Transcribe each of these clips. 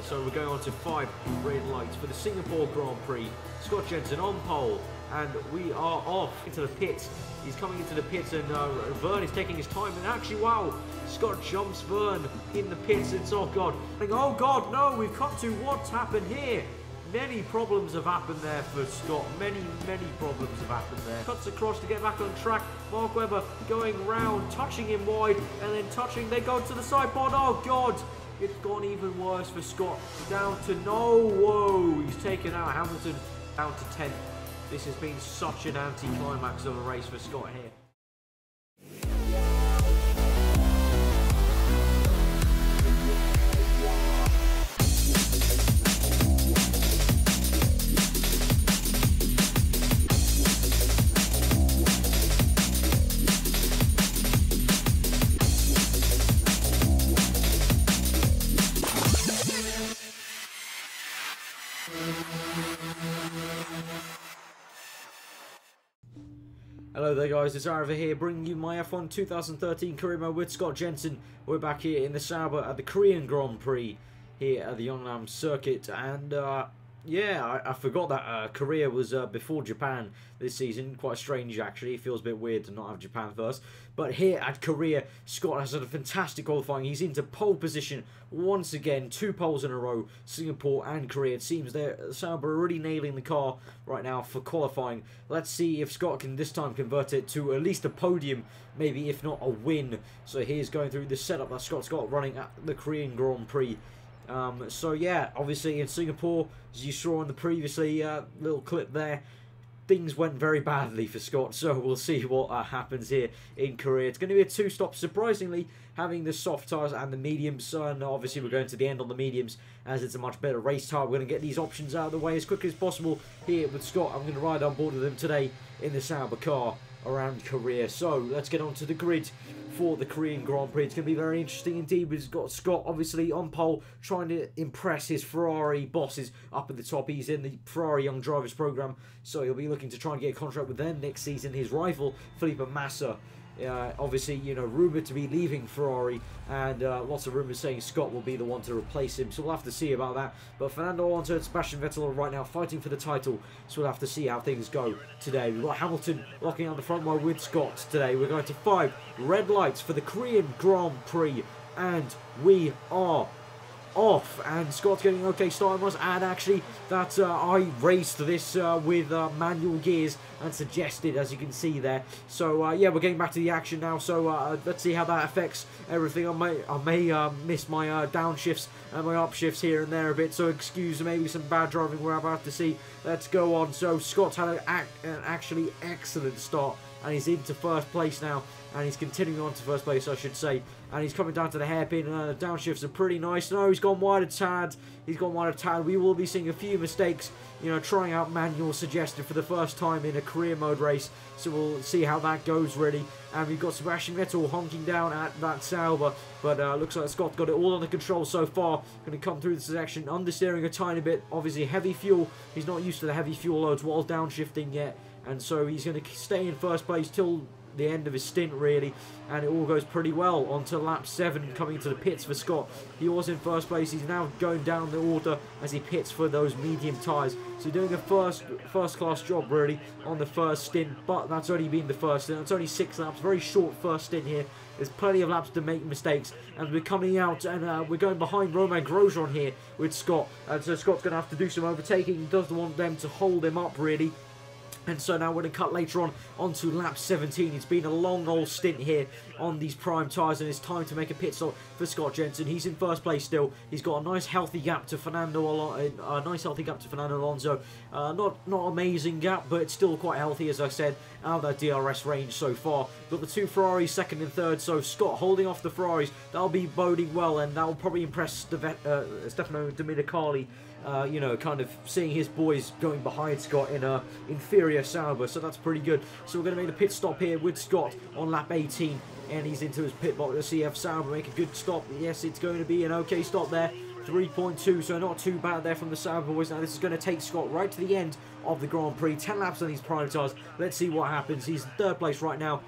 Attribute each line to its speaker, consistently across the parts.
Speaker 1: So we're going on to 5 red lights for the Singapore Grand Prix. Scott Jenson on pole, and we are off into the pits. He's coming into the pits, and Vern is taking his time, and actually, wow, Scott jumps Vern in the pits. It's, oh god, no, we've come to what's happened here. Many problems have happened there for Scott. Many problems have happened there. Cuts across to get back on track. Mark Webber going round, touching him wide, and then touching. They go to the side pod. Oh god, it's gone even worse for Scott. Down to no. Whoa, he's taken out Hamilton down to 10th. This has been such an anti-climax of a race for Scott here. Hello there guys, it's aarava here, bringing you my F1 2013 career mode with Scott Jenson. We're back here in the Sauber at the Korean Grand Prix here at the Yongnam circuit, and yeah, I forgot that Korea was before Japan this season. Quite strange actually, it feels a bit weird to not have Japan first. But here at Korea, Scott has had a fantastic qualifying. He's into pole position once again, 2 poles in a row, Singapore and Korea. It seems they're Sauber are really nailing the car right now for qualifying. Let's see if Scott can this time convert it to at least a podium, maybe if not a win. So here's going through the setup that Scott's got running at the Korean Grand Prix. So yeah, obviously in Singapore, as you saw in the previously little clip there, things went very badly for Scott, so we'll see what happens here in Korea. It's going to be a 2-stop, surprisingly, having the soft tyres and the mediums, and obviously we're going to the end on the mediums as it's a much better race tyre. We're going to get these options out of the way as quickly as possible here with Scott. I'm going to ride on board with him today in the Sauber car around Korea. So let's get on to the grid for the Korean Grand Prix. It's going to be very interesting indeed. We've got Scott obviously on pole, trying to impress his Ferrari bosses up at the top. He's in the Ferrari Young Drivers program, so he'll be looking to try and get a contract with them next season. His rival Felipe Massa, obviously, you know, rumoured to be leaving Ferrari, and lots of rumours saying Scott will be the one to replace him, so we'll have to see about that. But Fernando Alonso and Sebastian Vettel are right now fighting for the title, so we'll have to see how things go today. We've got Hamilton locking on the front row with Scott today. We're going to 5 red lights for the Korean Grand Prix, and we are off, and Scott's getting okay start was, and actually that I raced this with manual gears and suggested, as you can see there. So yeah, we're getting back to the action now, so let's see how that affects everything. I may miss my downshifts and my upshifts here and there a bit, so excuse maybe some bad driving we're about to see. Let's go on. So Scott's had an actually excellent start, and he's into first place now, and he's continuing on to first place, I should say, and he's coming down to the hairpin, and the downshifts are pretty nice. No, he's gone wide a tad. We will be seeing a few mistakes, you know, trying out manual suggested for the first time in a career mode race, so we'll see how that goes really. And we've got Sebastian Vettel honking down at that Sauber, but looks like Scott's got it all under control so far. Going to come through the section, understeering a tiny bit, obviously heavy fuel. He's not used to the heavy fuel loads while downshifting yet, and so he's going to stay in first place till the end of his stint really, and it all goes pretty well. On to lap 7 coming to the pits for Scott. He was in first place, he's now going down the order as he pits for those medium tyres, so doing a first class job really on the first stint, but that's only been the first stint. It's only 6 laps, very short first stint here. There's plenty of laps to make mistakes, and we're coming out, and we're going behind Romain Grosjean here with Scott, and so Scott's going to have to do some overtaking. He doesn't want them to hold him up really. And so now we're going to cut later on to lap 17. It's been a long old stint here on these prime tyres, and it's time to make a pit stop for Scott Jenson. He's in first place still. He's got a nice healthy gap to Fernando Alonso. Not amazing gap, but it's still quite healthy, as I said, out of that DRS range so far. Got the 2 Ferraris second and third, so Scott holding off the Ferraris. That'll be boding well, and that'll probably impress Stefano Dominicali. You know, kind of seeing his boys going behind Scott in a inferior Sauber, so that's pretty good. So we're going to make the pit stop here with Scott on lap 18, and he's into his pit box. Let's see if Sauber make a good stop. Yes, it's going to be an okay stop there. 3.2, so not too bad there from the Sauber boys. Now this is going to take Scott right to the end of the Grand Prix. 10 laps on these prime tyres. Let's see what happens. He's in 3rd place right now.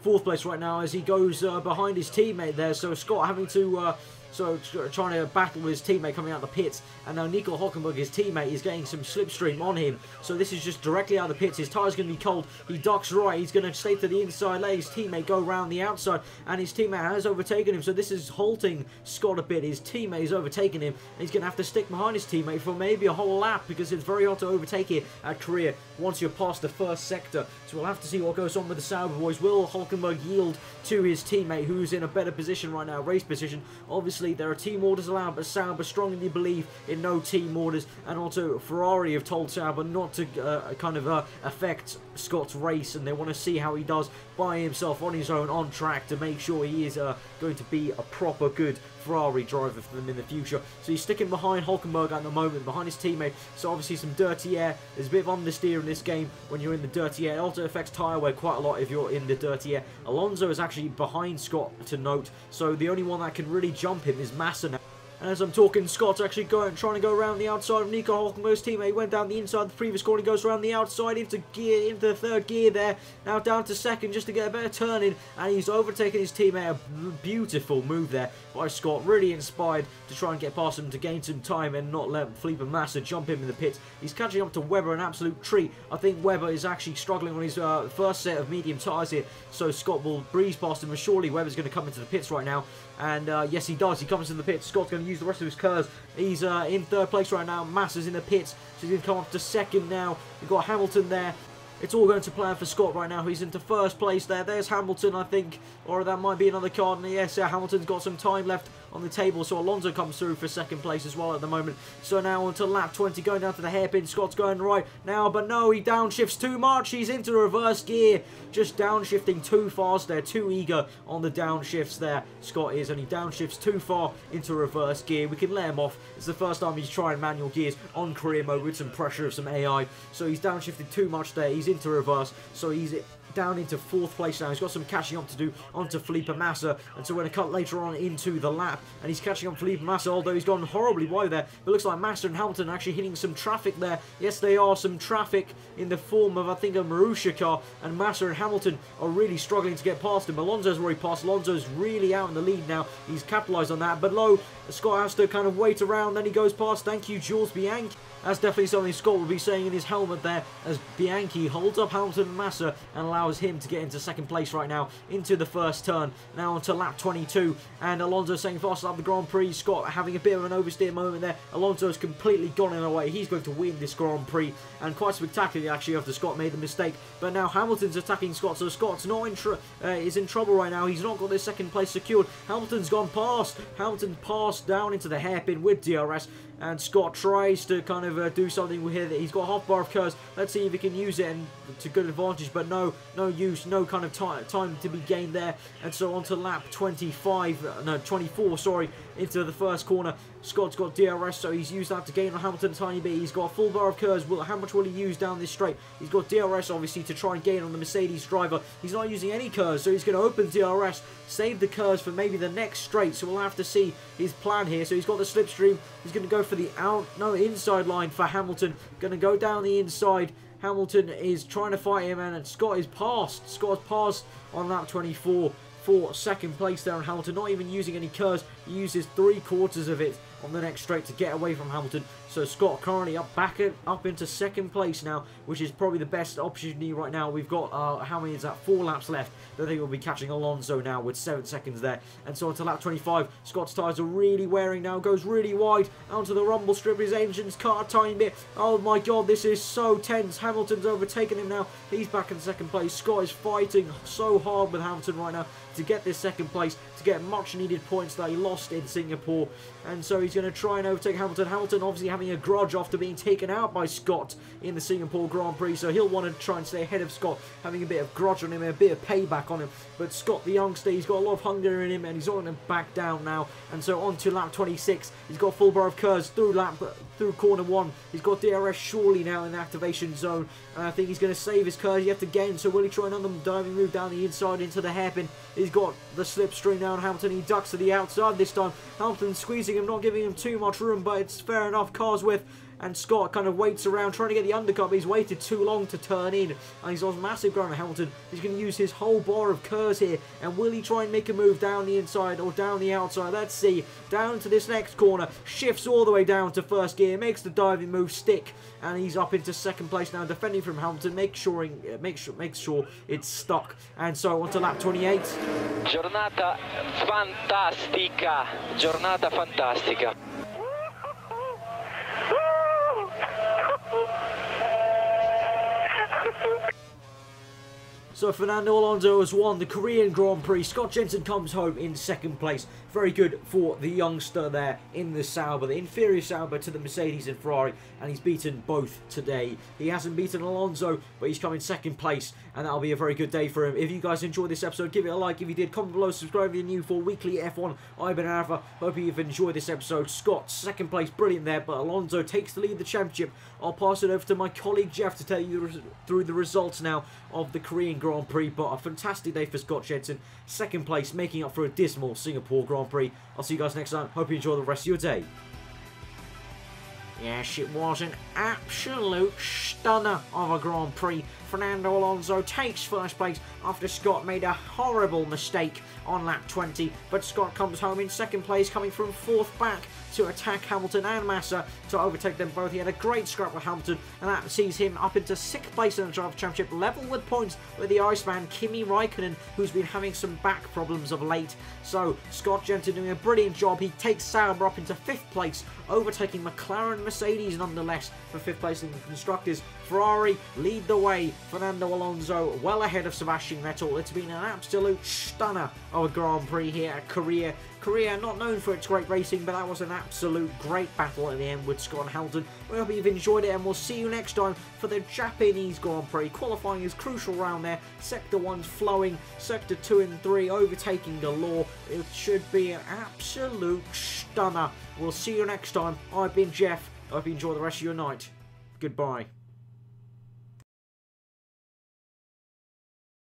Speaker 1: 4th place right now as he goes behind his teammate there. So Scott having to so trying to battle with his teammate coming out of the pits, and now Nico Hülkenberg, his teammate, is getting some slipstream on him, so this is just directly out of the pits. His tyre's going to be cold, he ducks right, he's going to stay to the inside, let his teammate go around the outside, and his teammate has overtaken him, so this is halting Scott a bit. His teammate is overtaking him, and he's going to have to stick behind his teammate for maybe a whole lap, because it's very hard to overtake here at Korea once you're past the first sector. So we'll have to see what goes on with the Sauber boys. Will Hülkenberg yield to his teammate, who's in a better position right now, race position? Obviously there are team orders allowed, but Sauber strongly believe in no team orders, and also Ferrari have told Sauber not to affect Scott's race, and they want to see how he does by himself on his own on track to make sure he is going to be a proper good Ferrari driver for them in the future. So he's sticking behind Hülkenberg at the moment, behind his teammate. So obviously some dirty air. There's a bit of understeer in this game when you're in the dirty air. It also affects tyre wear quite a lot if you're in the dirty air. Alonso is actually behind Scott, to note, so the only one that can really jump him is Massa now. And as I'm talking, Scott's actually trying to go around the outside of Nico Hülkenberg's teammate. He went down the inside of the previous corner. He goes around the outside into the third gear there. Now down to second just to get a better turn in. And he's overtaken his teammate. A beautiful move there by Scott. Really inspired to try and get past him to gain some time and not let Felipe Massa jump him in the pits. He's catching up to Webber, an absolute treat. I think Webber is actually struggling on his first set of medium tyres here. So Scott will breeze past him. And surely Webber's going to come into the pits right now. And yes, he does. He comes in the pits. Scott's going to use the rest of his curves. He's in third place right now. Massa's in the pits, so he's going to come up to second now. We've got Hamilton there. It's all going to plan for Scott right now. He's into first place there. There's Hamilton, I think. Or that might be another card. And yes, Hamilton's got some time left on the table. So Alonso comes through for second place as well at the moment. So now onto lap 20, going down to the hairpin. Scott's going right now, but no, he downshifts too much. He's into reverse gear. Just downshifting too fast there. Too eager on the downshifts there. Scott is, and he downshifts too far into reverse gear. We can let him off. It's the first time he's trying manual gears on career mode with some pressure of some AI. So he's downshifted too much there. He's into reverse, so he's down into fourth place now. He's got some catching up to do onto Felipe Massa, and so we're going to cut later on into the lap, and he's catching up Felipe Massa, although he's gone horribly wide there. But it looks like Massa and Hamilton are actually hitting some traffic there. Yes, they are, some traffic in the form of, I think, a Marussia car, and Massa and Hamilton are really struggling to get past him. Alonso's already passed. Alonso's really out in the lead now. He's capitalised on that, but low, Scott has to kind of wait around, then he goes past. Thank you, Jules Bianchi. That's definitely something Scott will be saying in his helmet there, as Bianchi holds up Hamilton and Massa and allows him to get into second place right now, into the first turn. Now onto lap 22, and Alonso saying fast up the Grand Prix. Scott having a bit of an oversteer moment there. Alonso's completely gone in away. He's going to win this Grand Prix, and quite spectacularly actually after Scott made the mistake. But now Hamilton's attacking Scott, so Scott's not is in trouble right now. He's not got this second place secured. Hamilton's gone past. Hamilton passed down into the hairpin with DRS. And Scott tries to kind of do something with here. He's got half bar of curves. Let's see if he can use it and to good advantage. But no use, no kind of time to be gained there. And so on to lap 24, sorry, into the first corner. Scott's got DRS, so he's used that to gain on Hamilton a tiny bit. He's got a full bar of curves. How much will he use down this straight? He's got DRS, obviously, to try and gain on the Mercedes driver. He's not using any curves, so he's going to open DRS, save the curves for maybe the next straight. So we'll have to see his plan here. So he's got the slipstream. He's going to go for the inside line for Hamilton. Going to go down the inside. Hamilton is trying to fight him, and Scott is passed. Scott's passed on lap 24 for second place there on Hamilton, not even using any curves. He uses 3/4 of it on the next straight to get away from Hamilton. So Scott currently up into second place now, which is probably the best opportunity right now. We've got, how many is that? 4 laps left. I think we'll be catching Alonso now with 7 seconds there. And so onto lap 25, Scott's tyres are really wearing now, goes really wide onto the rumble strip. His engine's cut a tiny bit. Oh my god, this is so tense. Hamilton's overtaken him now. He's back in second place. Scott is fighting so hard with Hamilton right now to get this second place, to get much needed points that he lost in Singapore. And so he's going to try and overtake Hamilton. Hamilton obviously having a grudge after being taken out by Scott in the Singapore Grand Prix, so he'll want to try and stay ahead of Scott, having a bit of grudge on him, a bit of payback on him. But Scott, the youngster, he's got a lot of hunger in him, and he's not going to back down now. And so on to lap 26, he's got full bar of curves through corner 1. He's got DRS surely now in the activation zone, and I think he's going to save his curves yet again. So will he try another diving move down the inside into the hairpin? He's got the slipstream now on Hamilton. He ducks to the outside this time. Hamilton squeezing him, not giving him too much room, but it's fair enough. Cars width. and Scott kind of waits around trying to get the undercut, but he's waited too long to turn in, and he's lost massive ground on Hamilton. He's going to use his whole bar of curves here, and will he try and make a move down the inside or down the outside? Let's see. Down to this next corner, shifts all the way down to first gear, makes the diving move stick, and he's up into second place now, defending from Hamilton, makes sure it's stuck. And so on to lap 28.
Speaker 2: Giornata fantastica. Giornata fantastica.
Speaker 1: So Fernando Alonso has won the Korean Grand Prix. Scott Jenson comes home in second place. Very good for the youngster there in the Sauber, the inferior Sauber to the Mercedes and Ferrari, and he's beaten both today. He hasn't beaten Alonso, but he's come in second place, and that'll be a very good day for him. If you guys enjoyed this episode, give it a like. If you did, comment below, subscribe if you're new for weekly F1. I've been aarava. Hope you've enjoyed this episode. Scott, second place, brilliant there, but Alonso takes the lead of the championship. I'll pass it over to my colleague Jeff to tell you through the results now of the Korean Grand Prix, but a fantastic day for Scott Jenson. Second place, making up for a dismal Singapore Grand Prix. I'll see you guys next time. Hope you enjoy the rest of your day. Yes, it was an absolute stunner of a Grand Prix. Fernando Alonso takes first place after Scott made a horrible mistake on lap 20, but Scott comes home in second place, coming from fourth back to attack Hamilton and Massa to overtake them both. He had a great scrap with Hamilton, and that sees him up into sixth place in the Driver Championship, level with points with the Iceman Kimi Raikkonen, who's been having some back problems of late. So Scott Jenson doing a brilliant job. He takes Sauber up into fifth place, overtaking McLaren Mercedes nonetheless for fifth place in the Constructors. Ferrari lead the way. Fernando Alonso well ahead of Sebastian Vettel. It's been an absolute stunner of a Grand Prix here at Korea. Korea not known for its great racing, but that was an absolute great battle in the end with Scott and Hamilton. We hope you've enjoyed it, and we'll see you next time for the Japanese Grand Prix. Qualifying is crucial round there. Sector 1's flowing, Sector 2 and 3 overtaking the law. It should be an absolute stunner. We'll see you next time. I've been Jeff. I hope you enjoy the rest of your night. Goodbye.